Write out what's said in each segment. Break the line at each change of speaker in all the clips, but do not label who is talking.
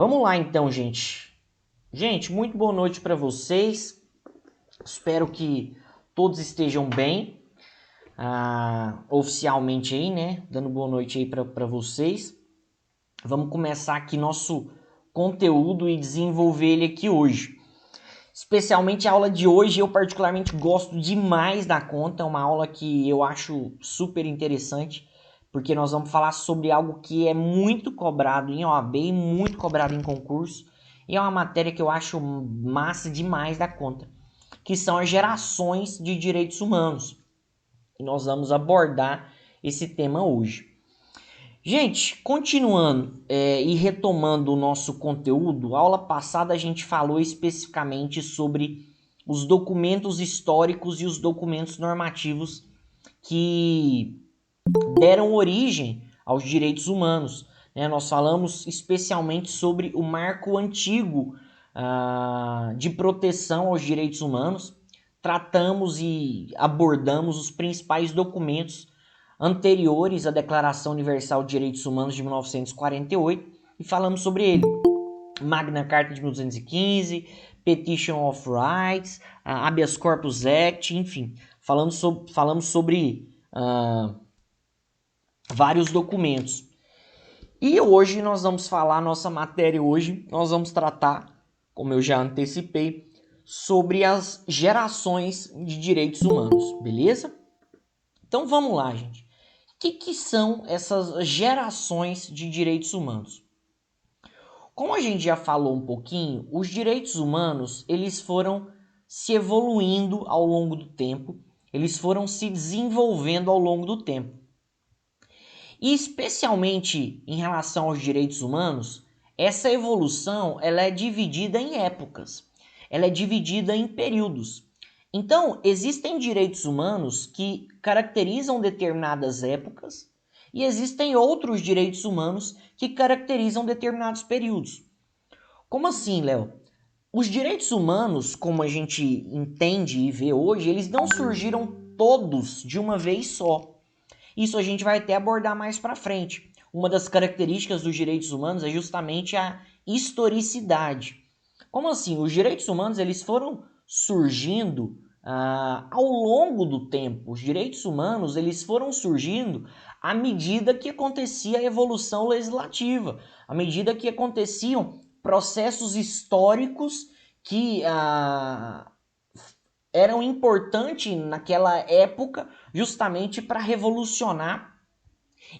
Vamos lá então, gente. Gente, muito boa noite para vocês. Espero que todos estejam bem. Oficialmente aí, né? Dando boa noite aí para vocês. Vamos começar aqui nosso conteúdo e desenvolver ele aqui hoje. Especialmente a aula de hoje, eu particularmente gosto demais da conta. É uma aula que eu acho super interessante, porque nós vamos falar sobre algo que é muito cobrado em OAB e muito cobrado em concurso. E é uma matéria que eu acho massa demais da conta, que são as gerações de direitos humanos. E nós vamos abordar esse tema hoje. Gente, continuando e retomando o nosso conteúdo, a aula passada a gente falou especificamente sobre os documentos históricos e os documentos normativos que deram origem aos direitos humanos. Nós falamos especialmente sobre o marco antigo de proteção aos direitos humanos, tratamos e abordamos os principais documentos anteriores à Declaração Universal de Direitos Humanos de 1948 e falamos sobre ele. Magna Carta de 1215, Petition of Rights, Habeas Corpus Act, enfim, falamos sobre vários documentos. E hoje nós vamos falar, nossa matéria hoje, nós vamos tratar, como eu já antecipei, sobre as gerações de direitos humanos, beleza? Então vamos lá, gente. O que são essas gerações de direitos humanos? Como a gente já falou um pouquinho, os direitos humanos eles foram se evoluindo ao longo do tempo, eles foram se desenvolvendo ao longo do tempo. E especialmente em relação aos direitos humanos, essa evolução ela é dividida em épocas, ela é dividida em períodos. Então, existem direitos humanos que caracterizam determinadas épocas e existem outros direitos humanos que caracterizam determinados períodos. Como assim, Léo? Os direitos humanos, como a gente entende e vê hoje, eles não surgiram todos de uma vez só. Isso a gente vai até abordar mais para frente. Uma das características dos direitos humanos é justamente a historicidade. Como assim? Os direitos humanos eles foram surgindo ao longo do tempo. Os direitos humanos eles foram surgindo à medida que acontecia a evolução legislativa, à medida que aconteciam processos históricos que eram importantes naquela época justamente para revolucionar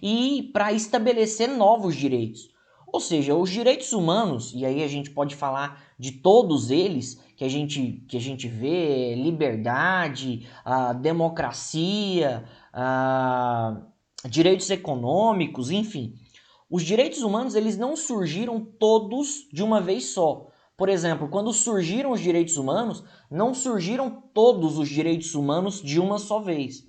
e para estabelecer novos direitos. Ou seja, os direitos humanos, e aí a gente pode falar de todos eles, que a gente vê, liberdade, democracia, direitos econômicos, enfim. Os direitos humanos eles não surgiram todos de uma vez só. Por exemplo, quando surgiram os direitos humanos, não surgiram todos os direitos humanos de uma só vez.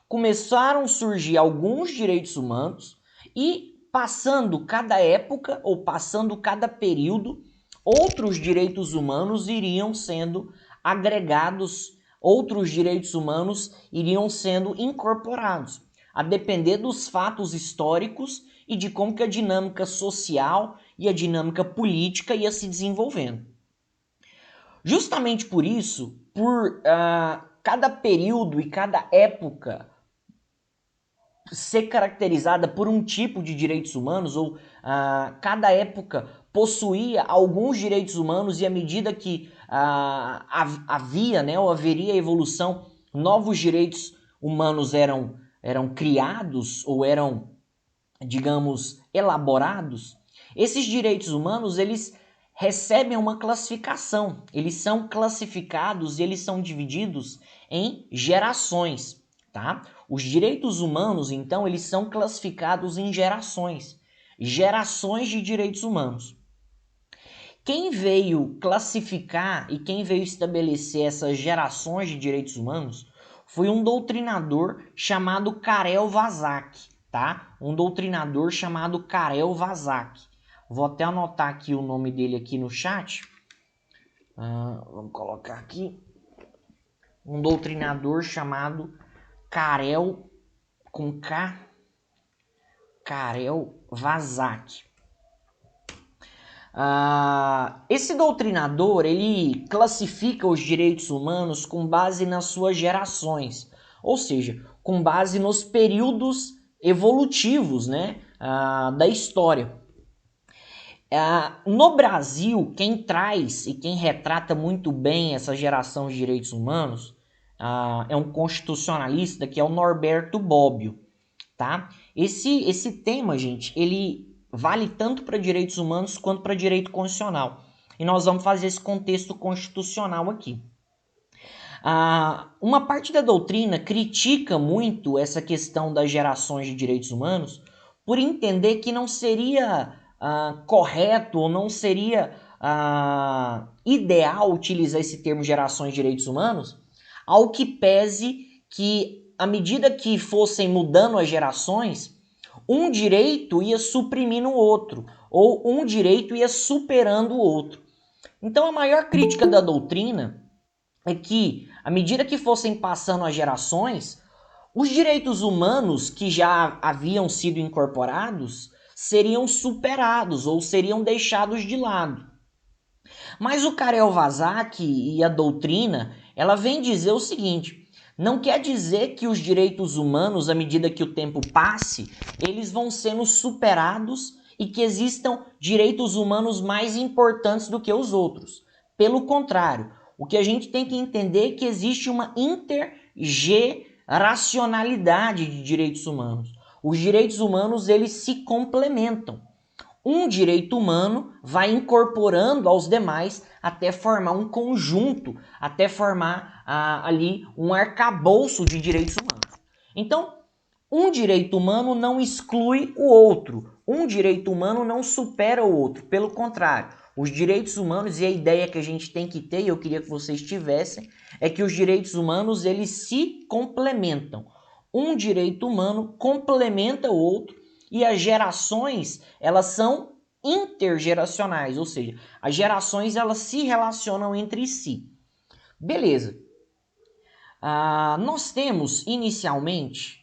Começaram a surgir alguns direitos humanos e, passando cada época ou passando cada período, outros direitos humanos iriam sendo agregados, outros direitos humanos iriam sendo incorporados, a depender dos fatos históricos e de como que a dinâmica social e a dinâmica política ia se desenvolvendo. Justamente por isso, por cada período e cada época ser caracterizada por um tipo de direitos humanos, ou cada época possuía alguns direitos humanos, e à medida que havia, né, ou haveria evolução, novos direitos humanos eram criados ou eram, digamos, elaborados. Esses direitos humanos, eles recebem uma classificação, eles são classificados e eles são divididos em gerações, tá? Os direitos humanos, então, eles são classificados em gerações, gerações de direitos humanos. Quem veio classificar e quem veio estabelecer essas gerações de direitos humanos foi um doutrinador chamado Karel Vazak, tá? Um doutrinador chamado Karel Vazak. Vou até anotar aqui o nome dele aqui no chat. Vamos colocar aqui. Um doutrinador chamado Karel com K, Karel Vazak. Esse doutrinador, ele classifica os direitos humanos com base nas suas gerações, ou seja, com base nos períodos evolutivos, né, da história. No Brasil, quem traz e quem retrata muito bem essa geração de direitos humanos é um constitucionalista que é o Norberto Bobbio, tá? Esse tema, gente, ele vale tanto para direitos humanos quanto para direito constitucional. E nós vamos fazer esse contexto constitucional aqui. Uma parte da doutrina critica muito essa questão das gerações de direitos humanos por entender que não seria correto ou não seria ideal utilizar esse termo gerações de direitos humanos, ao que pese que, à medida que fossem mudando as gerações, um direito ia suprimindo o outro, ou um direito ia superando o outro. Então, a maior crítica da doutrina é que, à medida que fossem passando as gerações, os direitos humanos que já haviam sido incorporados seriam superados ou seriam deixados de lado. Mas o Karel Vazak e a doutrina, ela vem dizer o seguinte: não quer dizer que os direitos humanos, à medida que o tempo passe, eles vão sendo superados e que existam direitos humanos mais importantes do que os outros. Pelo contrário, o que a gente tem que entender é que existe uma intergeracionalidade de direitos humanos. Os direitos humanos, eles se complementam. Um direito humano vai incorporando aos demais até formar um conjunto, até formar ali um arcabouço de direitos humanos. Então, um direito humano não exclui o outro. Um direito humano não supera o outro. Pelo contrário, os direitos humanos, e a ideia que a gente tem que ter, e eu queria que vocês tivessem, é que os direitos humanos, eles se complementam. Um direito humano complementa o outro e as gerações, elas são intergeracionais, ou seja, as gerações, elas se relacionam entre si. Beleza. Nós temos, inicialmente,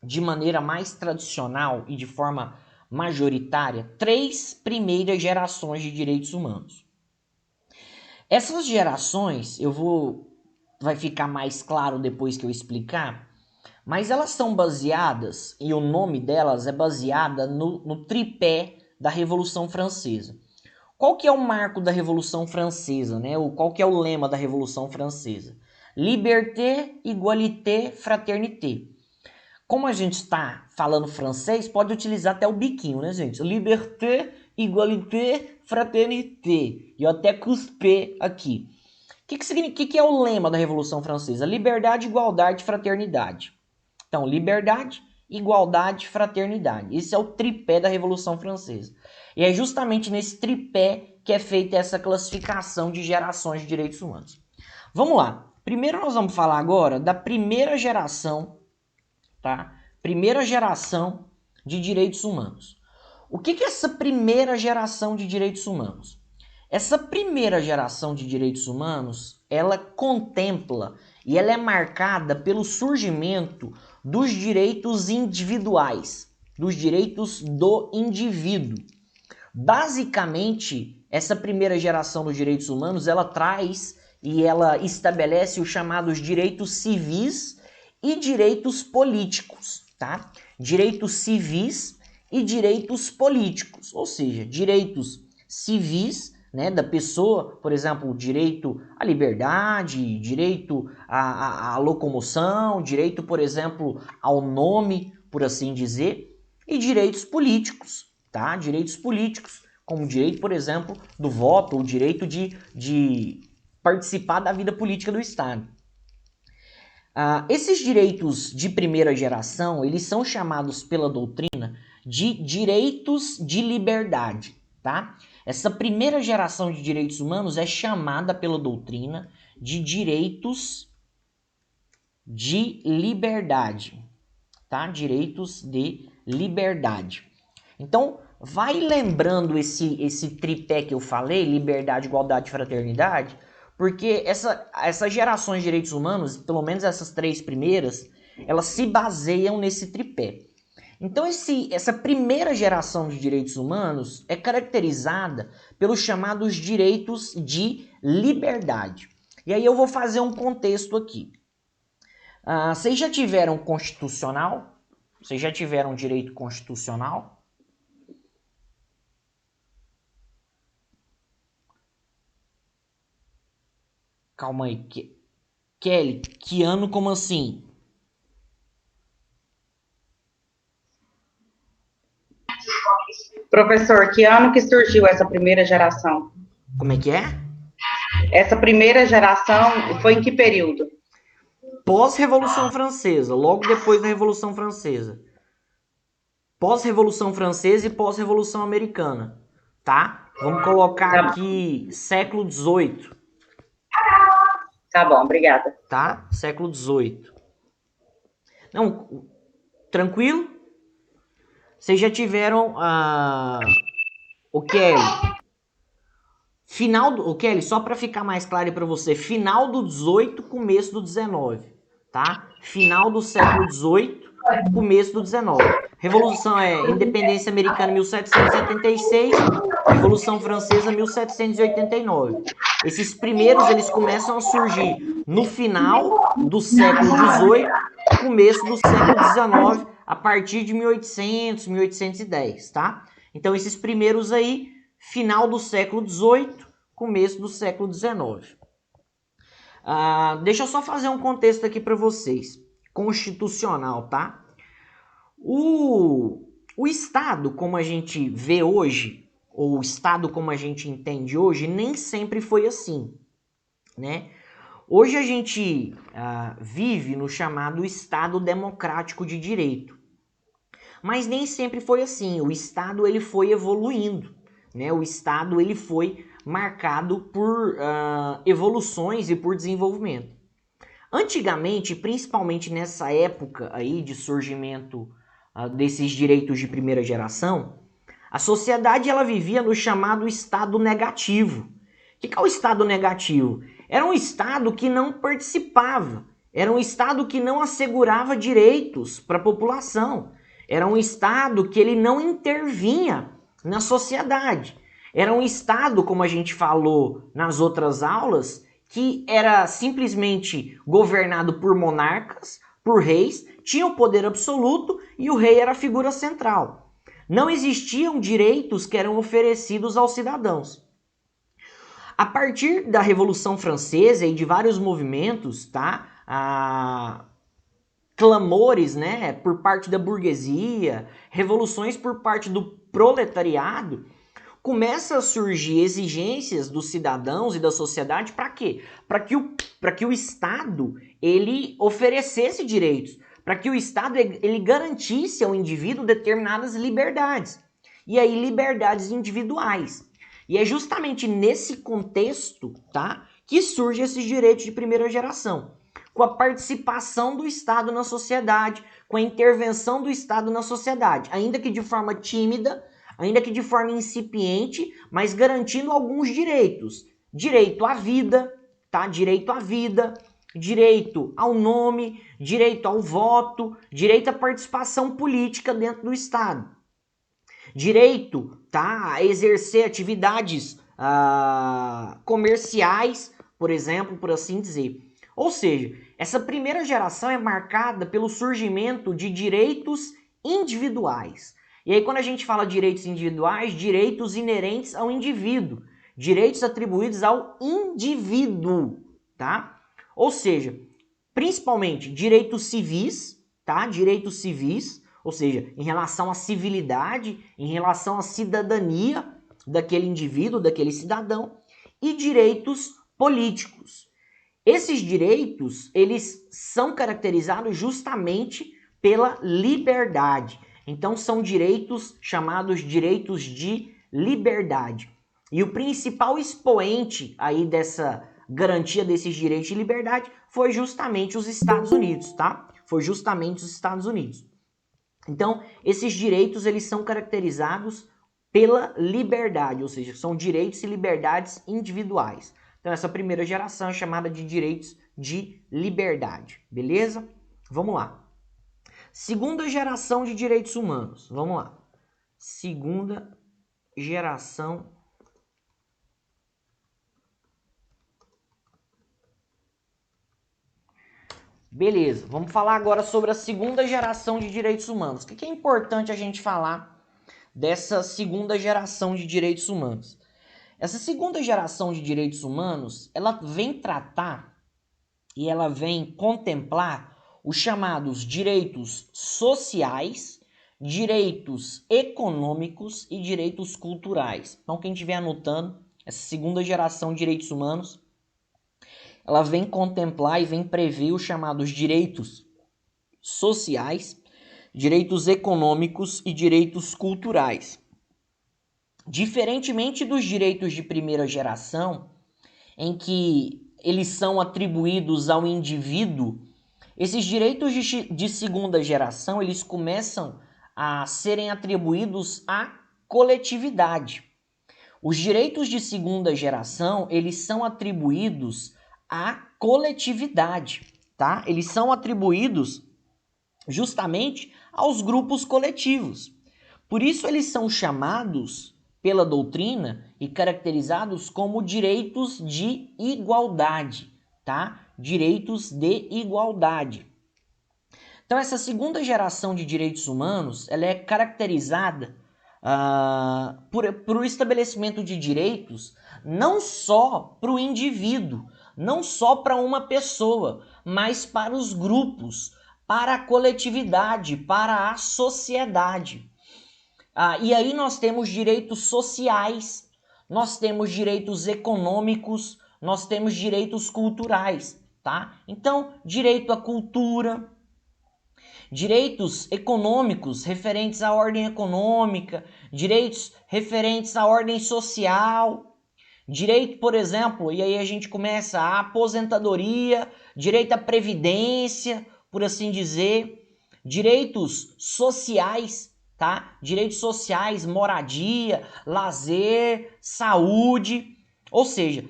de maneira mais tradicional e de forma majoritária, 3 primeiras gerações de direitos humanos. Essas gerações, vai ficar mais claro depois que eu explicar, mas elas são baseadas, e o nome delas é baseada no tripé da Revolução Francesa. Qual que é o marco da Revolução Francesa, né? Qual que é o lema da Revolução Francesa? Liberté, égalité, fraternité. Como a gente está falando francês, pode utilizar até o biquinho, né, gente? Liberté, égalité, fraternité. E eu até cuspei aqui. O que é o lema da Revolução Francesa? Liberdade, igualdade, fraternidade. Então, liberdade, igualdade, fraternidade. Esse é o tripé da Revolução Francesa. E é justamente nesse tripé que é feita essa classificação de gerações de direitos humanos. Vamos lá. Primeiro nós vamos falar agora da primeira geração, tá? Primeira geração de direitos humanos. O que é essa primeira geração de direitos humanos? Essa primeira geração de direitos humanos, ela contempla e ela é marcada pelo surgimento dos direitos individuais, dos direitos do indivíduo. Basicamente, essa primeira geração dos direitos humanos, ela traz e ela estabelece os chamados direitos civis e direitos políticos, tá? Direitos civis e direitos políticos, ou seja, direitos civis, né, da pessoa, por exemplo, direito à liberdade, direito à locomoção, direito, por exemplo, ao nome, por assim dizer, e direitos políticos, tá? Direitos políticos, como o direito, por exemplo, do voto, ou o direito de participar da vida política do Estado. Esses direitos de primeira geração, eles são chamados pela doutrina de direitos de liberdade, tá? Essa primeira geração de direitos humanos é chamada pela doutrina de direitos de liberdade, tá? Direitos de liberdade. Então, vai lembrando esse tripé que eu falei, liberdade, igualdade e fraternidade, porque essas gerações de direitos humanos, pelo menos essas 3 primeiras, elas se baseiam nesse tripé. Então essa primeira geração de direitos humanos é caracterizada pelos chamados direitos de liberdade. E aí eu vou fazer um contexto aqui. Vocês já tiveram constitucional? Vocês já tiveram direito constitucional? Calma aí. Kelly, que ano como assim?
Professor, que ano que surgiu essa primeira geração?
Como é que é?
Essa primeira geração foi em que período?
Pós-Revolução Francesa, logo depois da Revolução Francesa. Pós-Revolução Francesa e pós-Revolução Americana, tá? Vamos colocar aqui século XVIII.
Tá bom, obrigada.
Tá? Século XVIII. Não, tranquilo? Vocês já tiveram o Kelly. O Kelly, só para ficar mais claro para você, final do 18, começo do 19, tá? Final do século 18, começo do 19. Revolução Independência Americana 1776, Revolução Francesa 1789. Esses primeiros eles começam a surgir no final do século 18, começo do século 19, a partir de 1800, 1810, tá? Então esses primeiros aí, final do século 18, começo do século 19. Deixa eu só fazer um contexto aqui para vocês. Constitucional, tá? O Estado, como a gente vê hoje, ou o Estado como a gente entende hoje, nem sempre foi assim, né? Hoje a gente vive no chamado Estado Democrático de Direito. Mas nem sempre foi assim. O Estado ele foi evoluindo, né? O Estado ele foi marcado por evoluções e por desenvolvimento. Antigamente, principalmente nessa época aí de surgimento desses direitos de primeira geração, a sociedade ela vivia no chamado estado negativo. O que é o estado negativo? Era um estado que não participava, era um estado que não assegurava direitos para a população, era um estado que ele não intervinha na sociedade. Era um estado, como a gente falou nas outras aulas, que era simplesmente governado por monarcas, por reis, tinha o poder absoluto e o rei era a figura central. Não existiam direitos que eram oferecidos aos cidadãos. A partir da Revolução Francesa e de vários movimentos, tá? Clamores, né, por parte da burguesia, revoluções por parte do proletariado, começa a surgir exigências dos cidadãos e da sociedade para quê? Para que o Estado ele oferecesse direitos, para que o Estado ele garantisse ao indivíduo determinadas liberdades. E aí liberdades individuais. E é justamente nesse contexto, tá, que surgem esses direitos de primeira geração, com a participação do Estado na sociedade, com a intervenção do Estado na sociedade, ainda que de forma tímida, ainda que de forma incipiente, mas garantindo alguns direitos. Direito à vida, tá? Direito à vida, direito ao nome, direito ao voto, direito à participação política dentro do Estado. Direito, tá? A exercer atividades comerciais, por exemplo, por assim dizer. Ou seja, essa primeira geração é marcada pelo surgimento de direitos individuais. E aí quando a gente fala direitos individuais, direitos inerentes ao indivíduo, direitos atribuídos ao indivíduo, tá? Ou seja, principalmente direitos civis, tá? Direitos civis, ou seja, em relação à civilidade, em relação à cidadania daquele indivíduo, daquele cidadão, e direitos políticos. Esses direitos, eles são caracterizados justamente pela liberdade. Então são direitos chamados direitos de liberdade. E o principal expoente aí dessa garantia desses direitos de liberdade foi justamente os Estados Unidos, tá? Foi justamente os Estados Unidos. Então, esses direitos eles são caracterizados pela liberdade, ou seja, são direitos e liberdades individuais. Então, essa primeira geração é chamada de direitos de liberdade, beleza? Vamos lá. Segunda geração de direitos humanos. Vamos lá. Segunda geração. Beleza, vamos falar agora sobre a segunda geração de direitos humanos. O que é importante a gente falar dessa segunda geração de direitos humanos? Essa segunda geração de direitos humanos, ela vem tratar e ela vem contemplar os chamados direitos sociais, direitos econômicos e direitos culturais. Então, quem estiver anotando, essa segunda geração de direitos humanos, ela vem contemplar e vem prever os chamados direitos sociais, direitos econômicos e direitos culturais. Diferentemente dos direitos de primeira geração, em que eles são atribuídos ao indivíduo, esses direitos de segunda geração, eles começam a serem atribuídos à coletividade. Os direitos de segunda geração, eles são atribuídos à coletividade, tá? Eles são atribuídos justamente aos grupos coletivos. Por isso eles são chamados pela doutrina e caracterizados como direitos de igualdade, tá? Direitos de igualdade. Então essa segunda geração de direitos humanos, ela é caracterizada por o estabelecimento de direitos não só para o indivíduo, não só para uma pessoa, mas para os grupos, para a coletividade, para a sociedade. E aí nós temos direitos sociais, nós temos direitos econômicos, nós temos direitos culturais, tá? Então, direito à cultura, direitos econômicos referentes à ordem econômica, direitos referentes à ordem social, direito, por exemplo, e aí a gente começa a aposentadoria, direito à previdência, por assim dizer, direitos sociais, tá? Direitos sociais, moradia, lazer, saúde, ou seja,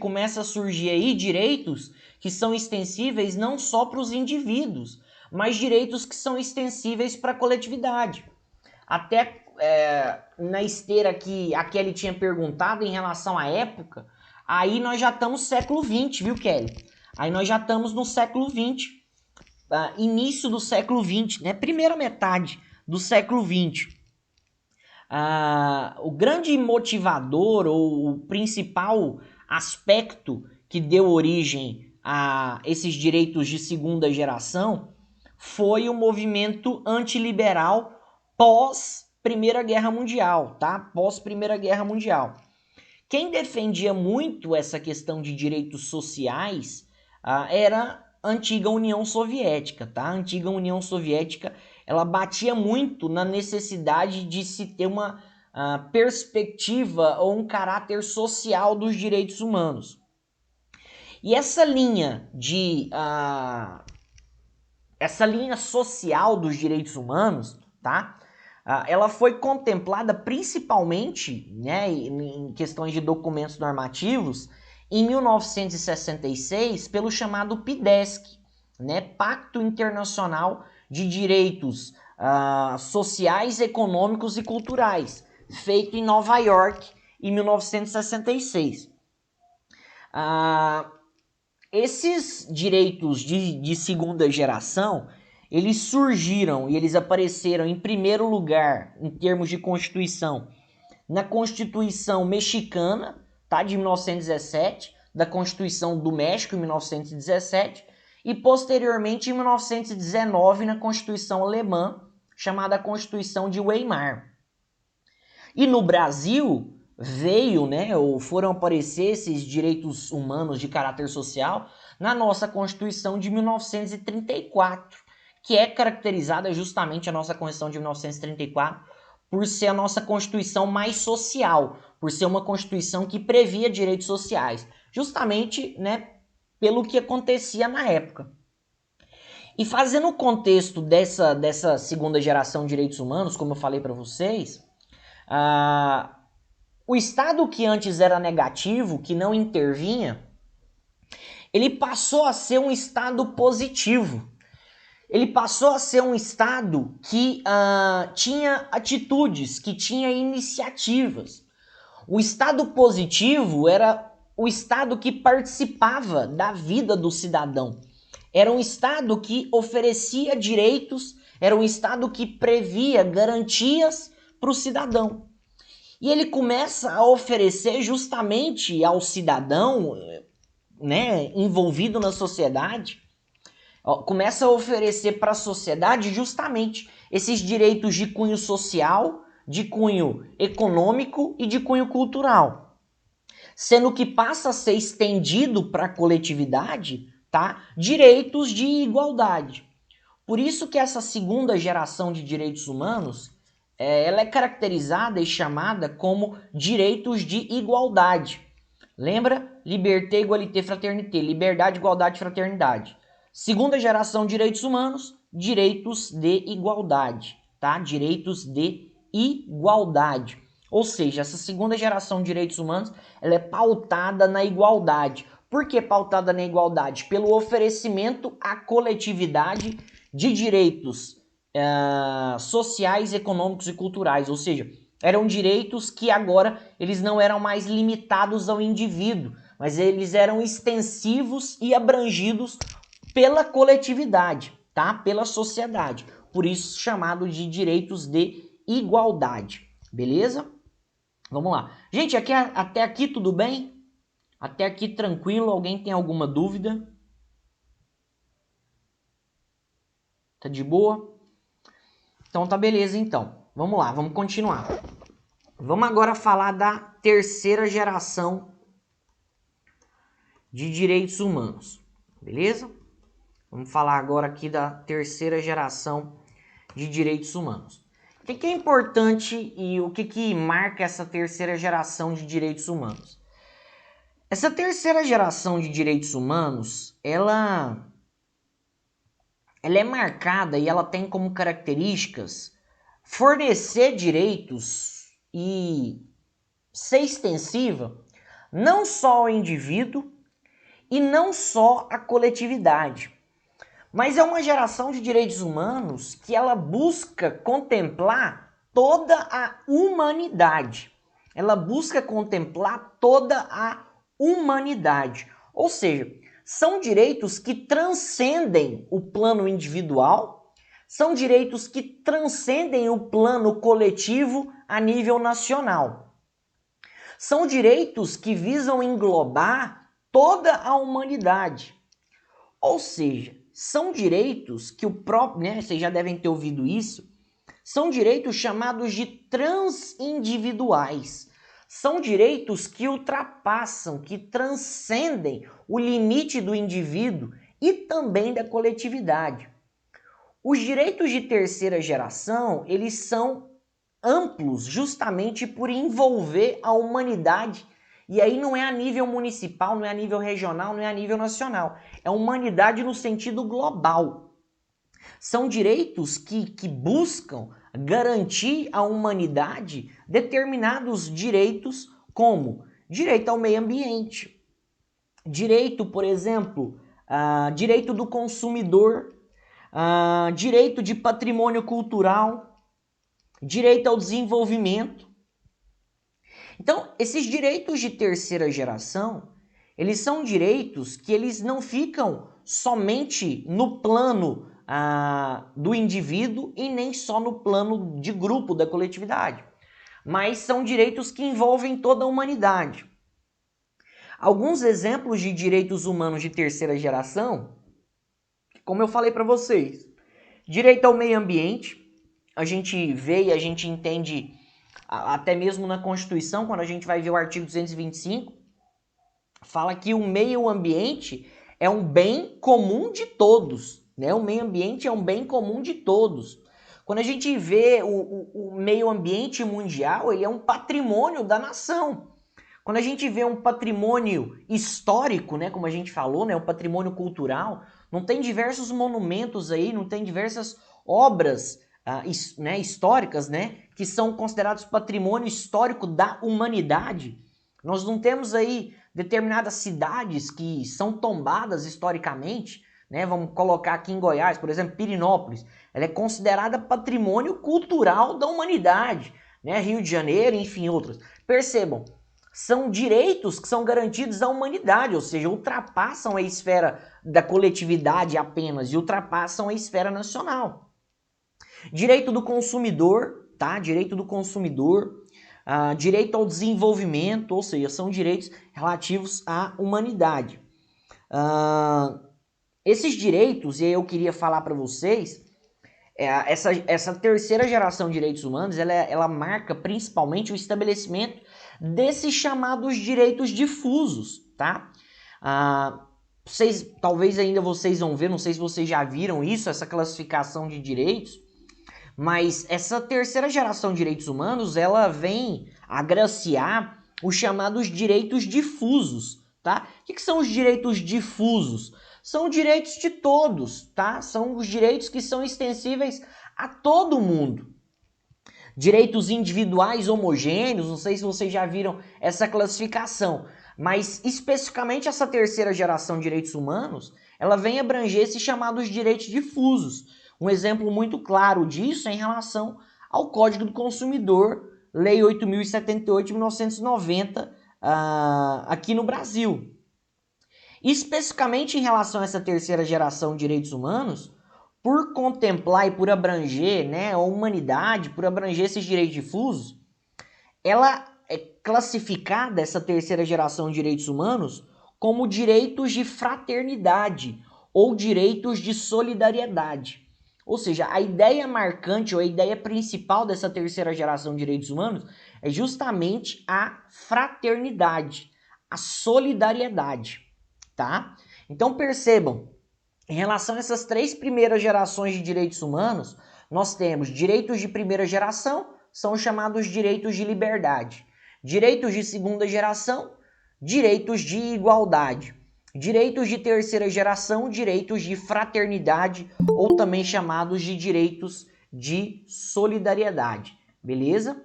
começa a surgir aí direitos que são extensíveis não só para os indivíduos, mas direitos que são extensíveis para a coletividade. Até na esteira que a Kelly tinha perguntado em relação à época, aí nós já estamos no século XX, viu, Kelly? Aí nós já estamos no século XX, início do século XX, né? Primeira metade do século XX. O grande motivador ou o principal aspecto que deu origem a esses direitos de segunda geração foi o movimento antiliberal pós Primeira Guerra Mundial, tá? Pós Primeira Guerra Mundial. Quem defendia muito essa questão de direitos sociais era a antiga União Soviética, tá? A antiga União Soviética, ela batia muito na necessidade de se ter uma perspectiva ou um caráter social dos direitos humanos. E essa linha social dos direitos humanos, tá? Ela foi contemplada principalmente, né, em questões de documentos normativos em 1966 pelo chamado PIDESC, né, Pacto Internacional de Direitos Sociais, Econômicos e Culturais, feito em Nova York em 1966. Esses direitos de segunda geração, eles surgiram e eles apareceram em primeiro lugar, em termos de Constituição, na Constituição Mexicana, tá, de 1917, da Constituição do México, em 1917, e posteriormente, em 1919, na Constituição Alemã, chamada Constituição de Weimar. E no Brasil, veio, né, ou foram aparecer esses direitos humanos de caráter social na nossa Constituição de 1934, que é caracterizada justamente a nossa Constituição de 1934 por ser a nossa Constituição mais social, por ser uma Constituição que previa direitos sociais, justamente, né, pelo que acontecia na época. E fazendo o contexto dessa segunda geração de direitos humanos, como eu falei para vocês, o Estado que antes era negativo, que não intervinha, ele passou a ser um Estado positivo. ele passou a ser um Estado que tinha atitudes, que tinha iniciativas. O Estado positivo era o Estado que participava da vida do cidadão. Era um Estado que oferecia direitos, era um Estado que previa garantias para o cidadão. E ele começa a oferecer justamente ao cidadão, né, envolvido na sociedade, começa a oferecer para a sociedade justamente esses direitos de cunho social, de cunho econômico e de cunho cultural. Sendo que passa a ser estendido para a coletividade, tá? Direitos de igualdade. Por isso que essa segunda geração de direitos humanos, ela é caracterizada e chamada como direitos de igualdade. Lembra? Liberté, égalité, fraternité. Liberdade, igualdade, fraternidade. Segunda geração de direitos humanos, direitos de igualdade, tá? Direitos de igualdade. Ou seja, essa segunda geração de direitos humanos, ela é pautada na igualdade. Por que pautada na igualdade? Pelo oferecimento à coletividade de direitos sociais, econômicos e culturais. Ou seja, eram direitos que agora eles não eram mais limitados ao indivíduo, mas eles eram extensivos e abrangidos pela coletividade, tá? Pela sociedade. Por isso chamado de direitos de igualdade. Beleza? Vamos lá. Gente, até aqui tudo bem? Até aqui tranquilo? Alguém tem alguma dúvida? Tá de boa? Então tá beleza então. Vamos lá, vamos continuar. Vamos agora falar da terceira geração de direitos humanos. Beleza? Vamos falar agora aqui da terceira geração de direitos humanos. O que é importante e o que marca essa terceira geração de direitos humanos? Essa terceira geração de direitos humanos, ela é marcada e ela tem como características fornecer direitos e ser extensiva não só ao indivíduo e não só à coletividade. Mas é uma geração de direitos humanos que ela busca contemplar toda a humanidade. Ela busca contemplar toda a humanidade. Ou seja, são direitos que transcendem o plano individual, são direitos que transcendem o plano coletivo a nível nacional. São direitos que visam englobar toda a humanidade. Ou seja, são direitos que o próprio, né, vocês já devem ter ouvido isso, são direitos chamados de transindividuais. São direitos que ultrapassam, que transcendem o limite do indivíduo e também da coletividade. Os direitos de terceira geração, eles são amplos justamente por envolver a humanidade. E aí não é a nível municipal, não é a nível regional, não é a nível nacional. É humanidade no sentido global. São direitos que buscam garantir à humanidade determinados direitos, como direito ao meio ambiente, direito, por exemplo, direito do consumidor, direito de patrimônio cultural, direito ao desenvolvimento. Então, esses direitos de terceira geração, eles são direitos que eles não ficam somente no plano do indivíduo e nem só no plano de grupo da coletividade, mas são direitos que envolvem toda a humanidade. Alguns exemplos de direitos humanos de terceira geração, como eu falei para vocês, direito ao meio ambiente, a gente vê e a gente entende até mesmo na Constituição, quando a gente vai ver o artigo 225, fala que o meio ambiente é um bem comum de todos, né? O meio ambiente é um bem comum de todos. Quando a gente vê o meio ambiente mundial, ele é um patrimônio da nação. Quando a gente vê um patrimônio histórico, né, como a gente falou, né, um patrimônio cultural, não tem diversos monumentos aí, não tem diversas obras históricas, né, que são considerados patrimônio histórico da humanidade. Nós não temos aí determinadas cidades que são tombadas historicamente, né? Vamos colocar aqui em Goiás, por exemplo, Pirinópolis, ela é considerada patrimônio cultural da humanidade, né? Rio de Janeiro, enfim, outras. Percebam, são direitos que são garantidos à humanidade, ou seja, ultrapassam a esfera da coletividade apenas e ultrapassam a esfera nacional. Direito do consumidor, tá? Direito do consumidor, direito ao desenvolvimento, ou seja, são direitos relativos à humanidade. Esses direitos, e aí eu queria falar para vocês, essa terceira geração de direitos humanos, ela marca principalmente o estabelecimento desses chamados direitos difusos, tá? Talvez ainda vocês vão ver, não sei se vocês já viram isso, essa classificação de direitos, mas essa terceira geração de direitos humanos, ela vem agraciar os chamados direitos difusos, tá? O que são os direitos difusos? São direitos de todos, tá? São os direitos que são extensíveis a todo mundo. Direitos individuais homogêneos, não sei se vocês já viram essa classificação, mas especificamente essa terceira geração de direitos humanos, ela vem abranger esses chamados direitos difusos. Um exemplo muito claro disso é em relação ao Código do Consumidor, Lei 8.078 de 1990, aqui no Brasil. Especificamente em relação a essa terceira geração de direitos humanos, por contemplar e por abranger, né, a humanidade, por abranger esses direitos difusos, ela é classificada, essa terceira geração de direitos humanos, como direitos de fraternidade ou direitos de solidariedade. Ou seja, a ideia marcante ou a ideia principal dessa terceira geração de direitos humanos é justamente a fraternidade, a solidariedade, tá? Então percebam, em relação a essas três primeiras gerações de direitos humanos, nós temos direitos de primeira geração, são os chamados direitos de liberdade. Direitos de segunda geração, direitos de igualdade. Direitos de terceira geração, direitos de fraternidade, ou também chamados de direitos de solidariedade. Beleza?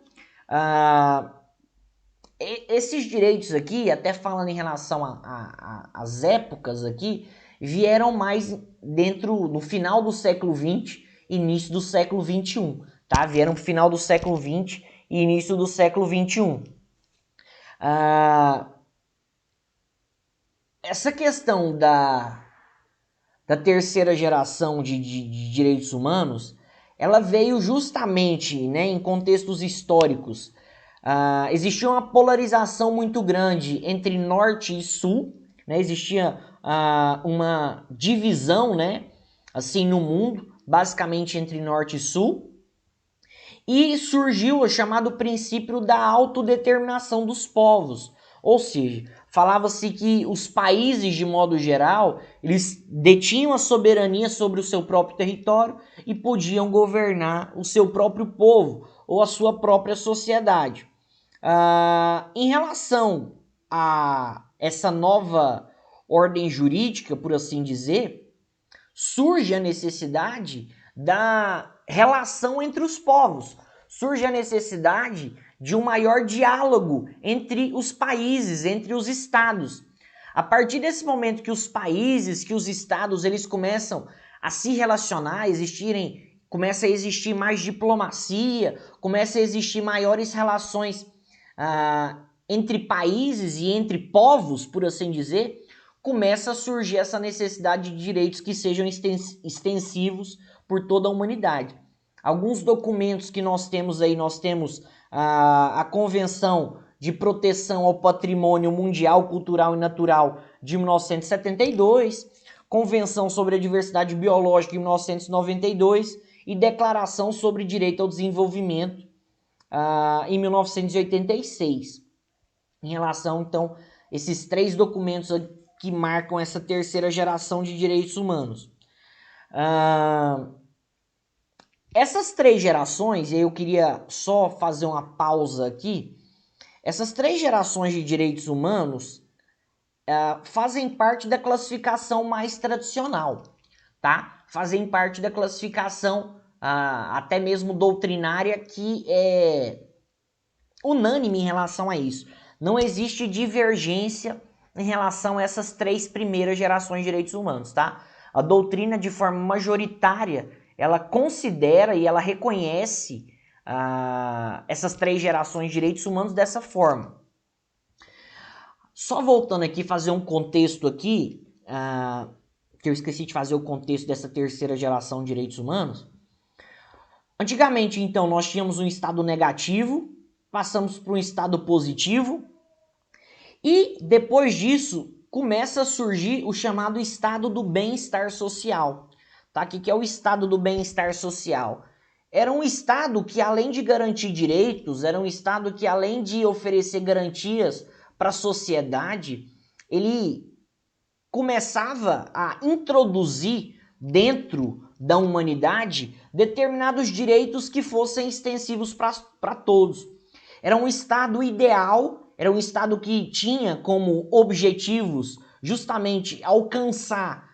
Esses direitos aqui, até falando em relação às épocas aqui, vieram mais no final do século XX, início do século XXI, tá? Vieram no final do século XX e início do século XXI. Essa questão da terceira geração de direitos humanos, ela veio justamente, né, em contextos históricos. Existia uma polarização muito grande entre norte e sul, né? Existia uma divisão, né, assim, no mundo, basicamente entre norte e sul, e surgiu o chamado princípio da autodeterminação dos povos, ou seja, falava-se que os países, de modo geral, eles detinham a soberania sobre o seu próprio território e podiam governar o seu próprio povo ou a sua própria sociedade. Em relação a essa nova ordem jurídica, por assim dizer, surge a necessidade da relação entre os povos, surge a necessidade de um maior diálogo entre os países, entre os estados. A partir desse momento que os países, que os estados, eles começam a se relacionar, começa a existir mais diplomacia, começa a existir maiores relações entre países e entre povos, por assim dizer, começa a surgir essa necessidade de direitos que sejam extensivos por toda a humanidade. Alguns documentos que nós temos aí, nós temos a Convenção de Proteção ao Patrimônio Mundial, Cultural e Natural de 1972, Convenção sobre a Diversidade Biológica de 1992 e Declaração sobre Direito ao Desenvolvimento em 1986. Em relação, então, esses três documentos que marcam essa terceira geração de direitos humanos. Essas três gerações, e eu queria só fazer uma pausa aqui, essas três gerações de direitos humanos fazem parte da classificação mais tradicional, tá? Fazem parte da classificação até mesmo doutrinária que é unânime em relação a isso. Não existe divergência em relação a essas três primeiras gerações de direitos humanos, tá? A doutrina, de forma majoritária, ela considera e ela reconhece essas 3 gerações de direitos humanos dessa forma. Só voltando aqui, fazer um contexto aqui, que eu esqueci de fazer o contexto dessa 3ª geração de direitos humanos. Antigamente, então, nós tínhamos um estado negativo, passamos para um estado positivo, e depois disso começa a surgir o chamado estado do bem-estar social. Tá? O que é o estado do bem-estar social? Era um estado que, além de garantir direitos, era um estado que, além de oferecer garantias para a sociedade, ele começava a introduzir dentro da humanidade determinados direitos que fossem extensivos para todos. Era um estado ideal, era um estado que tinha como objetivos justamente alcançar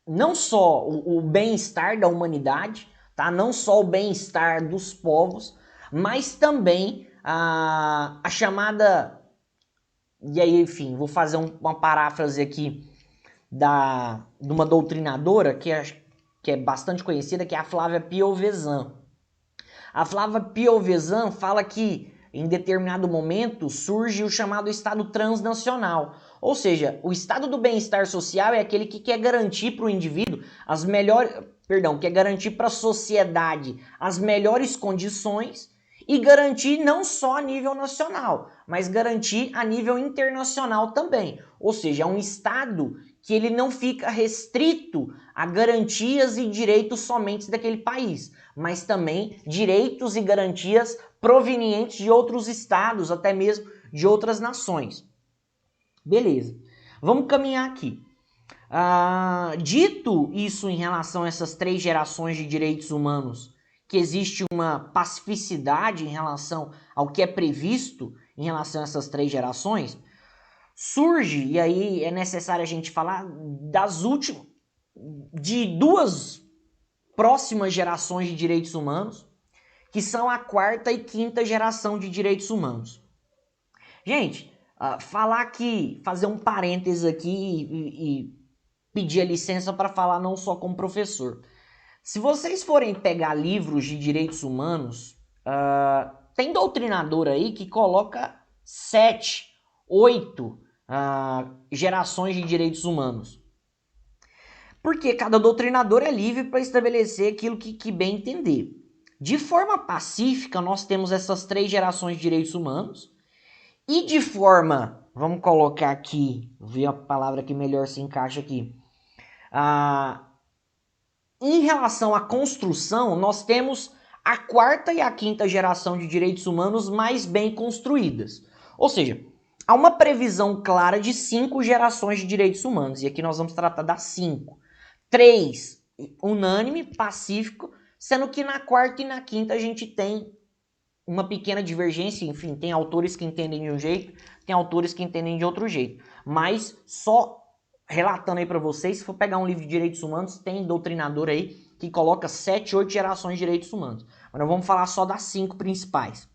não só o bem-estar da humanidade, tá? Não só o bem-estar dos povos, mas também a chamada... E aí, enfim, vou fazer uma paráfrase aqui de uma doutrinadora que é bastante conhecida, que é a Flávia Piovesan. A Flávia Piovesan fala que em determinado momento surge o chamado estado transnacional. Ou seja, o estado do bem-estar social é aquele que quer garantir para o indivíduo quer garantir para a sociedade as melhores condições e garantir não só a nível nacional, mas garantir a nível internacional também. Ou seja, é um estado que ele não fica restrito a garantias e direitos somente daquele país, mas também direitos e garantias provenientes de outros estados, até mesmo de outras nações. Beleza, vamos caminhar aqui. Dito isso em relação a essas 3 gerações de direitos humanos, que existe uma pacificidade em relação ao que é previsto em relação a essas 3 gerações, surge, e aí é necessário a gente falar de 2 próximas gerações de direitos humanos, que são a 4ª e 5ª geração de direitos humanos. Gente, fazer um parênteses aqui e pedir a licença para falar não só como professor. Se vocês forem pegar livros de direitos humanos, tem doutrinador aí que coloca 7, 8 gerações de direitos humanos. Porque cada doutrinador é livre para estabelecer aquilo que bem entender. De forma pacífica, nós temos essas 3 gerações de direitos humanos. E de forma, vamos colocar aqui, ver a palavra que melhor se encaixa aqui. Em relação à construção, nós temos a 4ª e a 5ª geração de direitos humanos mais bem construídas. Ou seja, há uma previsão clara de 5 gerações de direitos humanos. E aqui nós vamos tratar das 5. 3, unânime, pacífico, sendo que na 4ª e na 5ª a gente tem uma pequena divergência. Enfim, tem autores que entendem de um jeito, tem autores que entendem de outro jeito. Mas só relatando aí para vocês, se for pegar um livro de direitos humanos, tem doutrinador aí que coloca 7, 8 gerações de direitos humanos. Mas nós vamos falar só das 5 principais.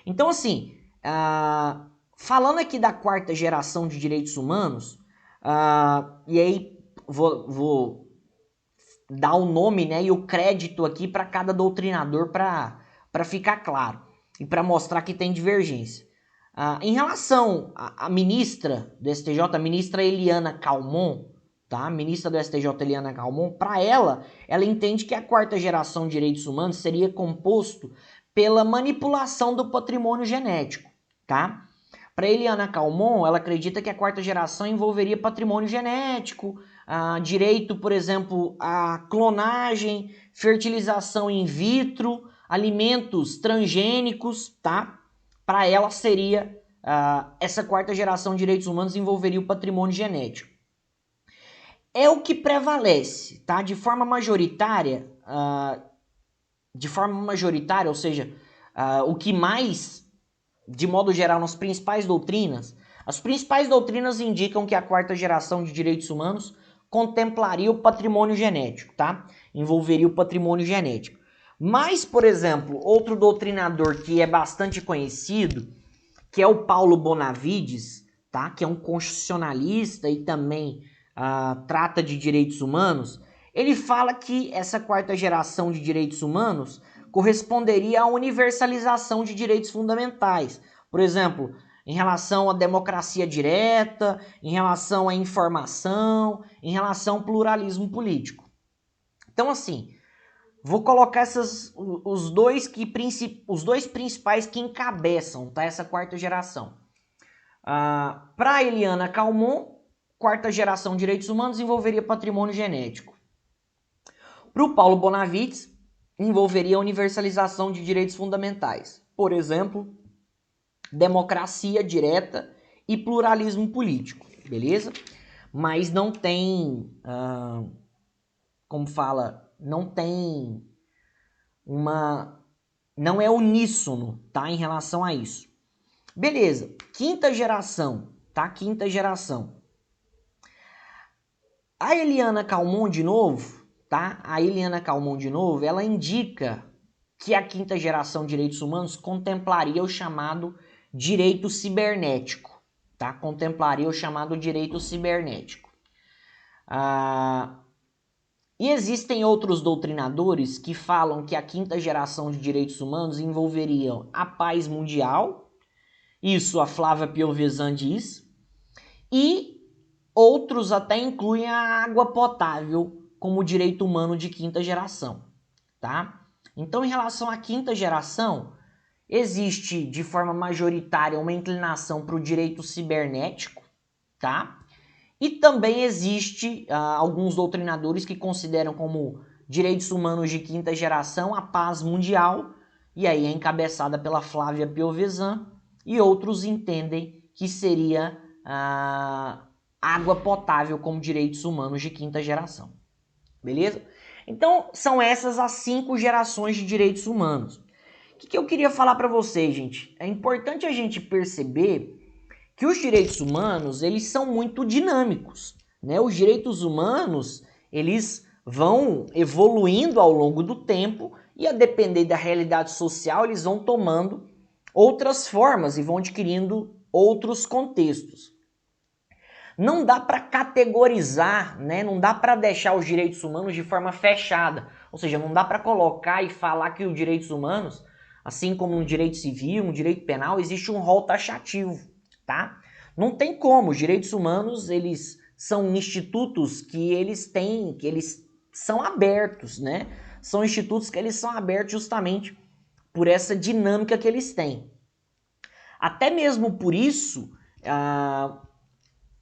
Então, assim, falando aqui da 4ª geração de direitos humanos, e aí vou dar o nome, né, e o crédito aqui para cada doutrinador para ficar claro e para mostrar que tem divergência. Em relação à ministra do STJ, a ministra Eliana Calmon, tá? A ministra do STJ, Eliana Calmon, para ela entende que a 4ª geração de direitos humanos seria composto pela manipulação do patrimônio genético, tá? Para Eliana Calmon, ela acredita que a 4ª geração envolveria patrimônio genético, direito, por exemplo, à clonagem, fertilização in vitro, alimentos transgênicos, tá? Para ela seria, essa 4ª geração de direitos humanos envolveria o patrimônio genético. É o que prevalece, tá? De forma majoritária, ou seja, o que mais, de modo geral, nas principais doutrinas, as principais doutrinas indicam que a 4ª geração de direitos humanos contemplaria o patrimônio genético, tá? Envolveria o patrimônio genético. Mas, por exemplo, outro doutrinador que é bastante conhecido, que é o Paulo Bonavides, tá? Que é um constitucionalista e também trata de direitos humanos, ele fala que essa quarta geração de direitos humanos corresponderia à universalização de direitos fundamentais. Por exemplo, em relação à democracia direta, em relação à informação, em relação ao pluralismo político. Então, assim, vou colocar os dois principais que encabeçam, tá, essa quarta geração. Para Eliana Calmon, quarta geração de direitos humanos envolveria patrimônio genético. Para o Paulo Bonavides, envolveria a universalização de direitos fundamentais. Por exemplo, democracia direta e pluralismo político, beleza? Mas não tem, não tem não é uníssono, tá, em relação a isso. Beleza, quinta geração, tá? Quinta geração. A Eliana Calmon, de novo, tá? A Eliana Calmon, de novo, ela indica que a quinta geração de direitos humanos contemplaria o chamado direito cibernético, tá? Contemplaria o chamado direito cibernético. E existem outros doutrinadores que falam que a quinta geração de direitos humanos envolveriam a paz mundial, isso a Flávia Piovesan diz, e outros até incluem a água potável como direito humano de quinta geração, tá? Então, em relação à quinta geração, existe de forma majoritária uma inclinação para o direito cibernético, tá? E também existe alguns doutrinadores que consideram como direitos humanos de quinta geração a paz mundial, e aí é encabeçada pela Flávia Piovesan, e outros entendem que seria água potável como direitos humanos de quinta geração. Beleza? Então, são essas as 5 gerações de direitos humanos. O que eu queria falar para vocês, gente? É importante a gente perceber que os direitos humanos, eles são muito dinâmicos, né? Os direitos humanos, eles vão evoluindo ao longo do tempo e a depender da realidade social, eles vão tomando outras formas e vão adquirindo outros contextos. Não dá para categorizar, né? Não dá para deixar os direitos humanos de forma fechada. Ou seja, não dá para colocar e falar que os direitos humanos, assim como um direito civil, um direito penal, existe um rol taxativo, tá? Não tem como. Os direitos humanos, eles são institutos que eles são abertos, né? São institutos que eles são abertos justamente por essa dinâmica que eles têm. Até mesmo por isso,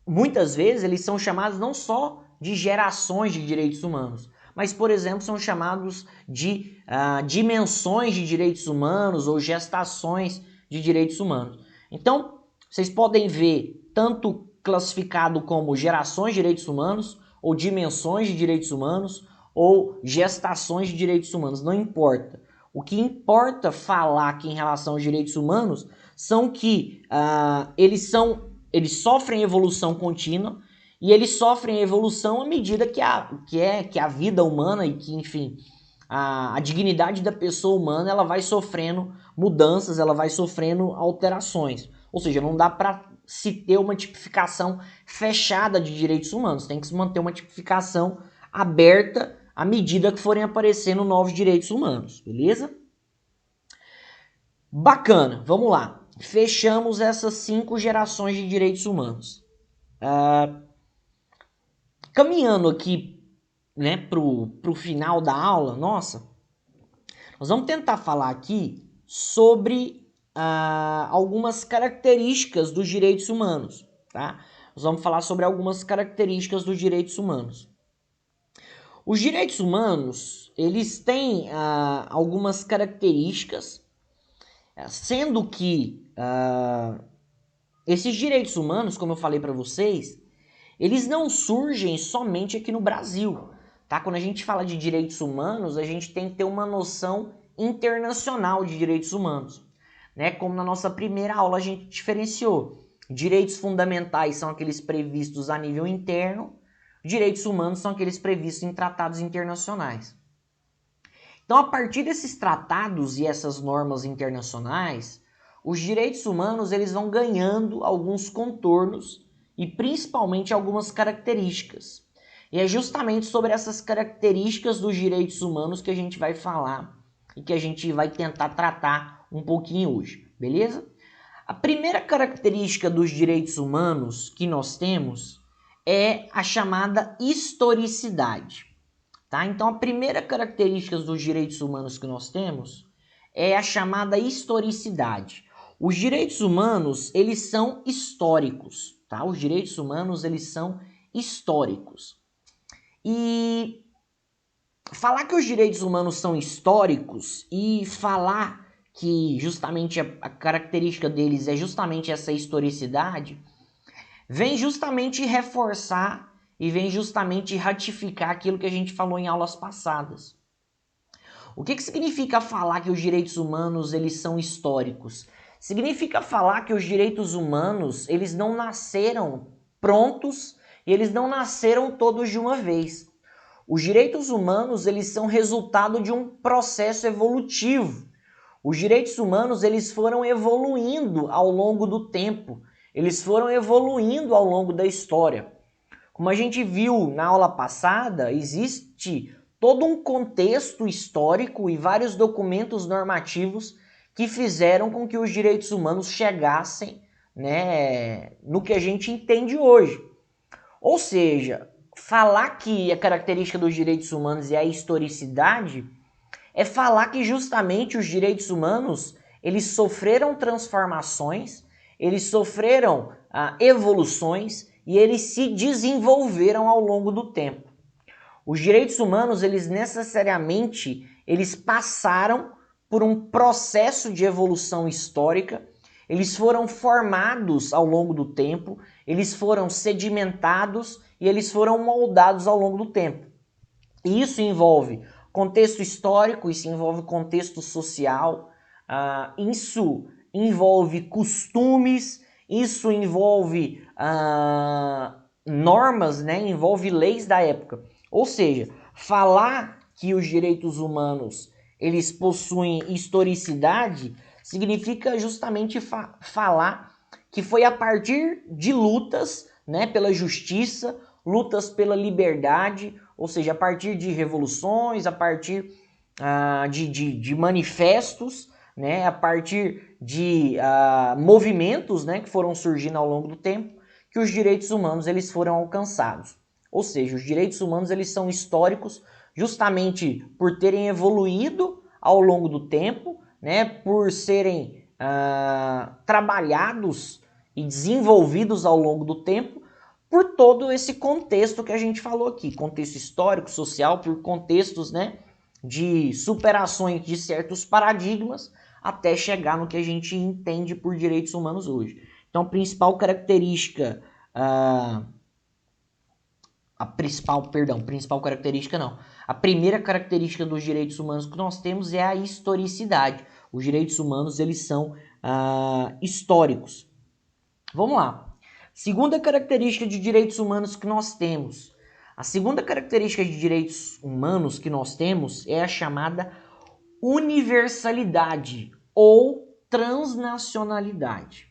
muitas vezes eles são chamados não só de gerações de direitos humanos, mas, por exemplo, são chamados de dimensões de direitos humanos ou gestações de direitos humanos. Então, vocês podem ver tanto classificado como gerações de direitos humanos, ou dimensões de direitos humanos, ou gestações de direitos humanos, não importa. O que importa falar aqui em relação aos direitos humanos são que eles sofrem evolução contínua e eles sofrem evolução à medida que a vida humana e que, enfim, a dignidade da pessoa humana ela vai sofrendo mudanças, ela vai sofrendo alterações. Ou seja, não dá para se ter uma tipificação fechada de direitos humanos, tem que se manter uma tipificação aberta à medida que forem aparecendo novos direitos humanos, beleza? Bacana, vamos lá. Fechamos essas 5 gerações de direitos humanos. Caminhando aqui, né, pro final da aula, nossa, nós vamos tentar falar aqui sobre algumas características dos direitos humanos, tá? Nós vamos falar sobre algumas características dos direitos humanos. Os direitos humanos, eles têm algumas características, sendo que esses direitos humanos, como eu falei para vocês, eles não surgem somente aqui no Brasil, tá? Quando a gente fala de direitos humanos, a gente tem que ter uma noção internacional de direitos humanos, né? Como na nossa primeira aula a gente diferenciou. Direitos fundamentais são aqueles previstos a nível interno, direitos humanos são aqueles previstos em tratados internacionais. Então, a partir desses tratados e essas normas internacionais, os direitos humanos eles vão ganhando alguns contornos e principalmente algumas características. E é justamente sobre essas características dos direitos humanos que a gente vai falar e que a gente vai tentar tratar um pouquinho hoje, beleza? A primeira característica dos direitos humanos que nós temos é a chamada historicidade, tá? Então, a primeira característica dos direitos humanos que nós temos é a chamada historicidade. Os direitos humanos, eles são históricos, tá? Os direitos humanos, eles são históricos. E falar que os direitos humanos são históricos e falar que justamente a característica deles é justamente essa historicidade, vem justamente reforçar e vem justamente ratificar aquilo que a gente falou em aulas passadas. O que significa falar que os direitos humanos eles são históricos? Significa falar que os direitos humanos eles não nasceram prontos e eles não nasceram todos de uma vez. Os direitos humanos eles são resultado de um processo evolutivo. Os direitos humanos eles foram evoluindo ao longo do tempo. Eles foram evoluindo ao longo da história. Como a gente viu na aula passada, existe todo um contexto histórico e vários documentos normativos que fizeram com que os direitos humanos chegassem, né, no que a gente entende hoje. Ou seja, falar que a característica dos direitos humanos é a historicidade é falar que justamente os direitos humanos eles sofreram transformações, eles sofreram evoluções e eles se desenvolveram ao longo do tempo. Os direitos humanos, eles necessariamente eles passaram por um processo de evolução histórica, eles foram formados ao longo do tempo, eles foram sedimentados e eles foram moldados ao longo do tempo. E isso envolve contexto histórico, isso envolve contexto social, isso envolve costumes, isso envolve normas, né? Envolve leis da época. Ou seja, falar que os direitos humanos eles possuem historicidade significa justamente falar que foi a partir de lutas, né, pela justiça, lutas pela liberdade, ou seja, a partir de revoluções, a partir de manifestos, né, a partir de movimentos, né, que foram surgindo ao longo do tempo, que os direitos humanos eles foram alcançados. Ou seja, os direitos humanos eles são históricos justamente por terem evoluído ao longo do tempo, né, por serem trabalhados e desenvolvidos ao longo do tempo, por todo esse contexto que a gente falou aqui, contexto histórico, social, por contextos, né, de superações de certos paradigmas até chegar no que a gente entende por direitos humanos hoje. Então, a principal característica, a primeira característica dos direitos humanos que nós temos é a historicidade. Os direitos humanos, eles são históricos. Vamos lá. Segunda característica de direitos humanos que nós temos. A segunda característica de direitos humanos que nós temos é a chamada universalidade ou transnacionalidade.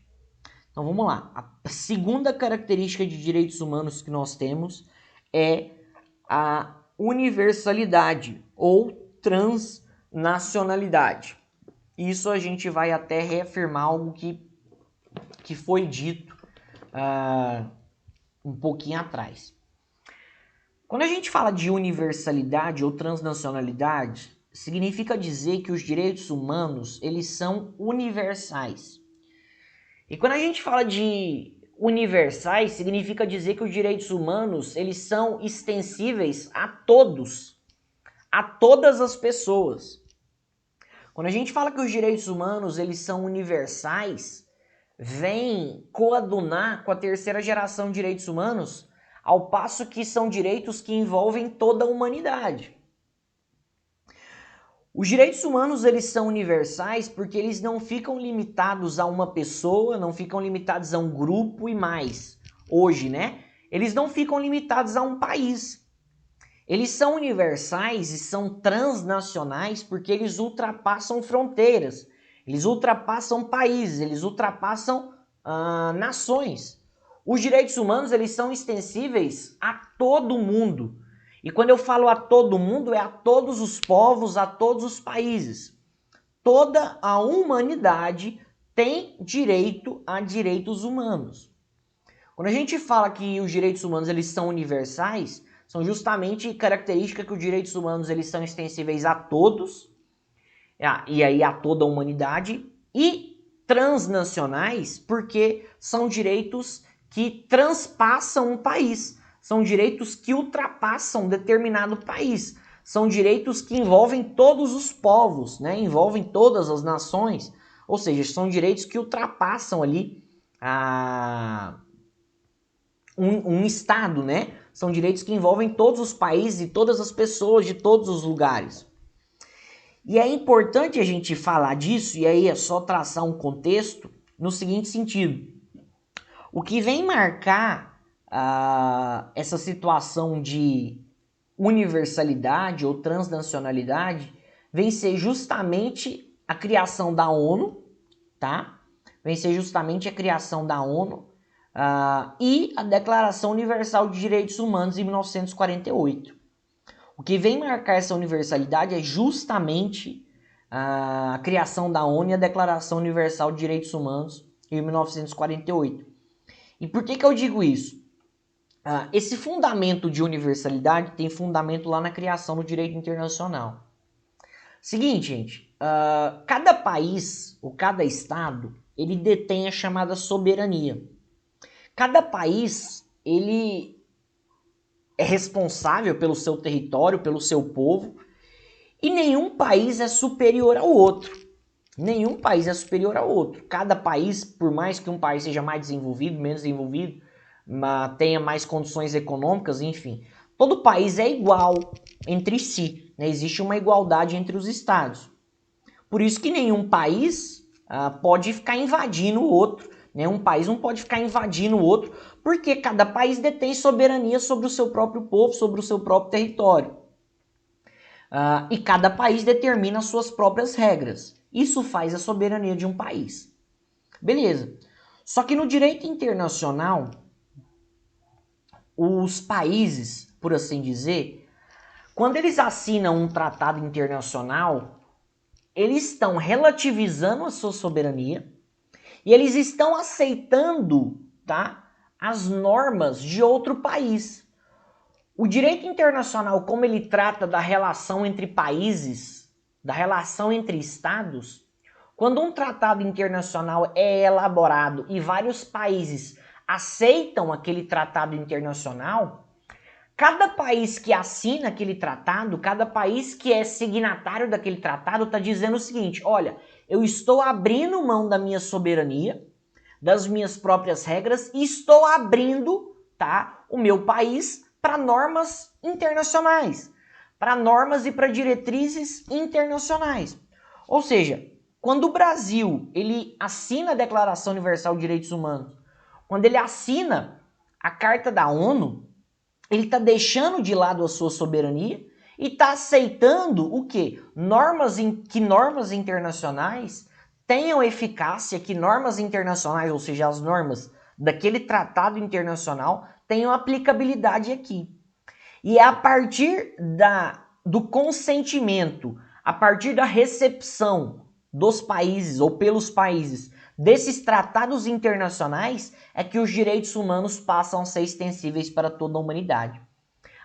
Então vamos lá. A segunda característica de direitos humanos que nós temos é a universalidade ou transnacionalidade. Isso a gente vai até reafirmar algo que foi dito um pouquinho atrás. Quando a gente fala de universalidade ou transnacionalidade, significa dizer que os direitos humanos eles são universais. E quando a gente fala de universais, significa dizer que os direitos humanos eles são extensíveis a todos, a todas as pessoas. Quando a gente fala que os direitos humanos eles são universais, vem coadunar com a terceira geração de direitos humanos, ao passo que são direitos que envolvem toda a humanidade. Os direitos humanos eles são universais porque eles não ficam limitados a uma pessoa, não ficam limitados a um grupo e mais. Hoje, né? Eles não ficam limitados a um país. Eles são universais e são transnacionais porque eles ultrapassam fronteiras. eles ultrapassam países, eles ultrapassam nações. Os direitos humanos, eles são extensíveis a todo mundo. E quando eu falo a todo mundo, é a todos os povos, a todos os países. Toda a humanidade tem direito a direitos humanos. Quando a gente fala que os direitos humanos eles são universais, são justamente características que os direitos humanos eles são extensíveis a todos, e aí a toda a humanidade, e transnacionais, porque são direitos que transpassam um país, são direitos que ultrapassam determinado país, são direitos que envolvem todos os povos, né? Envolvem todas as nações, ou seja, são direitos que ultrapassam ali um estado, né? São direitos que envolvem todos os países e todas as pessoas de todos os lugares. E é importante a gente falar disso, e aí é só traçar um contexto no seguinte sentido. O que vem marcar essa situação de universalidade ou transnacionalidade vem ser justamente a criação da ONU, tá? Vem ser justamente a criação da ONU e a Declaração Universal de Direitos Humanos em 1948. O que vem marcar essa universalidade é justamente a criação da ONU e a Declaração Universal de Direitos Humanos em 1948. E por que eu digo isso? Esse fundamento de universalidade tem fundamento lá na criação do direito internacional. Seguinte, gente, cada país ou cada estado, ele detém a chamada soberania. Cada país, ele é responsável pelo seu território, pelo seu povo, e nenhum país é superior ao outro. Nenhum país é superior ao outro. Cada país, por mais que um país seja mais desenvolvido, menos desenvolvido, tenha mais condições econômicas, enfim, todo país é igual entre si, né? Existe uma igualdade entre os estados. Por isso que nenhum país pode ficar invadindo o outro, né? Um país não pode ficar invadindo o outro, porque cada país detém soberania sobre o seu próprio povo, sobre o seu próprio território. E cada país determina as suas próprias regras. Isso faz a soberania de um país. Beleza. Só que no direito internacional, os países, por assim dizer, quando eles assinam um tratado internacional, eles estão relativizando a sua soberania e eles estão aceitando, tá, as normas de outro país. O direito internacional, como ele trata da relação entre países, da relação entre estados, quando um tratado internacional é elaborado e vários países aceitam aquele tratado internacional, cada país que assina aquele tratado, cada país que é signatário daquele tratado está dizendo o seguinte: olha, eu estou abrindo mão da minha soberania, das minhas próprias regras e estou abrindo, tá, o meu país para normas internacionais, para normas e para diretrizes internacionais. Ou seja, quando o Brasil ele assina a Declaração Universal de Direitos Humanos, quando ele assina a Carta da ONU, ele está deixando de lado a sua soberania e está aceitando o quê? Normas internacionais tenham eficácia, que normas internacionais, ou seja, as normas daquele tratado internacional, tenham aplicabilidade aqui. E é a partir do consentimento, a partir da recepção dos países ou pelos países desses tratados internacionais é que os direitos humanos passam a ser extensíveis para toda a humanidade.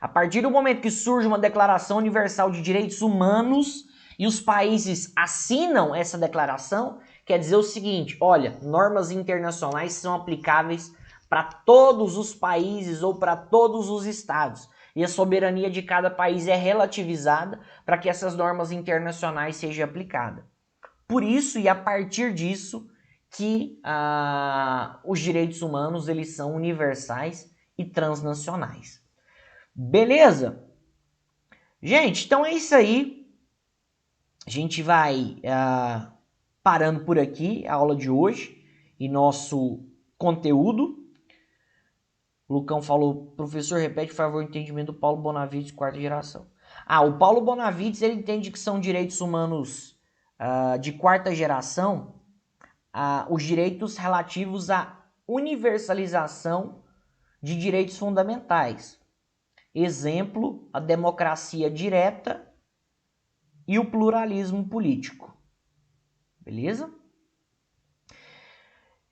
A partir do momento que surge uma Declaração Universal de Direitos Humanos e os países assinam essa declaração, quer dizer o seguinte: olha, normas internacionais são aplicáveis para todos os países ou para todos os estados. E a soberania de cada país é relativizada para que essas normas internacionais sejam aplicadas. Por isso e a partir disso que os direitos humanos eles são universais e transnacionais. Beleza? Gente, então é isso aí. A gente vai parando por aqui a aula de hoje e nosso conteúdo. O Lucão falou: professor, repete, por favor, o entendimento do Paulo Bonavides, quarta geração. O Paulo Bonavides, ele entende que são direitos humanos de quarta geração os direitos relativos à universalização de direitos fundamentais. Exemplo, a democracia direta e o pluralismo político. Beleza?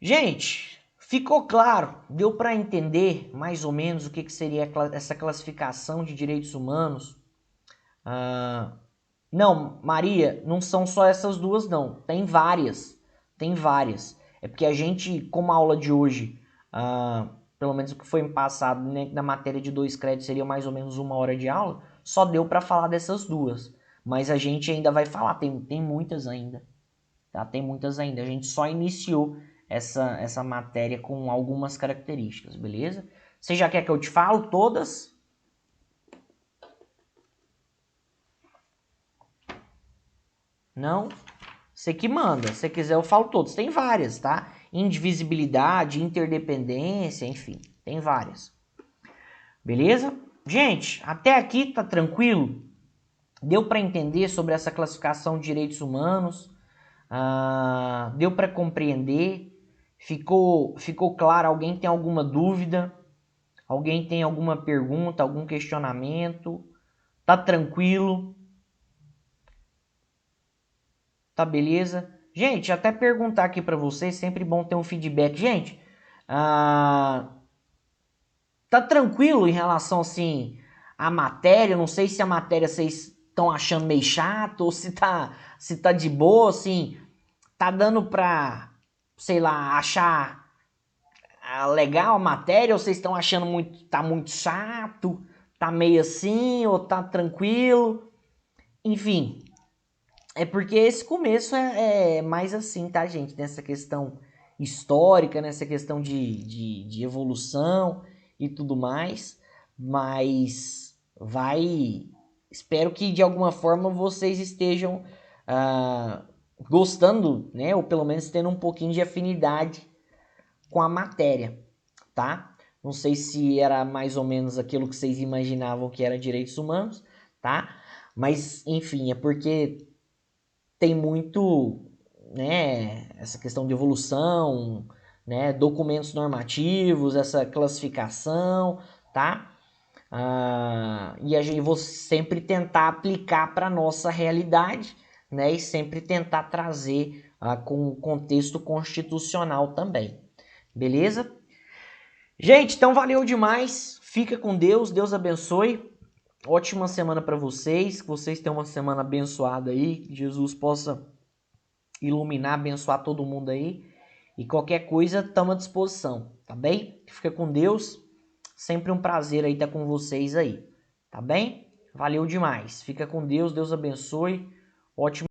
Gente, ficou claro? Deu para entender mais ou menos o que seria essa classificação de direitos humanos? Não, Maria, não são só essas duas, não. Tem várias. Tem várias. É porque a gente, como a aula de hoje, pelo menos o que foi passado, né, na matéria de 2 créditos seria mais ou menos 1 hora de aula, só deu para falar dessas duas. Mas a gente ainda vai falar, tem muitas ainda. Tá? Tem muitas ainda. A gente só iniciou essa matéria com algumas características, beleza? Você já quer que eu te falo todas? Não? Você que manda. Se quiser eu falo todos. Tem várias, tá? Indivisibilidade, interdependência, enfim. Tem várias. Beleza? Gente, até aqui tá tranquilo? Deu para entender sobre essa classificação de direitos humanos? Deu para compreender? Ficou claro? Alguém tem alguma dúvida? Alguém tem alguma pergunta, algum questionamento? Tá tranquilo? Tá beleza? Gente, até perguntar aqui para vocês, sempre bom ter um feedback. Gente, tá tranquilo em relação, assim, à matéria? Não sei se a matéria vocês estão achando meio chato ou se tá de boa, assim, tá dando pra, sei lá, achar legal a matéria ou vocês estão achando tá muito chato, tá meio assim ou tá tranquilo? Enfim, é porque esse começo é mais assim, tá, gente? Nessa questão histórica, nessa questão de evolução e tudo mais. Mas espero que de alguma forma vocês estejam gostando, né? Ou pelo menos tendo um pouquinho de afinidade com a matéria, tá? Não sei se era mais ou menos aquilo que vocês imaginavam que era direitos humanos, tá? Mas, enfim, é porque tem muito, né, essa questão de evolução, né, documentos normativos, essa classificação, tá? E a gente vou sempre tentar aplicar para nossa realidade, né, e sempre tentar trazer com o contexto constitucional também, beleza? Gente, então valeu demais, fica com Deus, Deus abençoe. Ótima semana para vocês, que vocês tenham uma semana abençoada aí, que Jesus possa iluminar, abençoar todo mundo aí. E qualquer coisa, estamos à disposição, tá bem? Fica com Deus, sempre um prazer aí estar com vocês aí, tá bem? Valeu demais, fica com Deus, Deus abençoe, ótimo.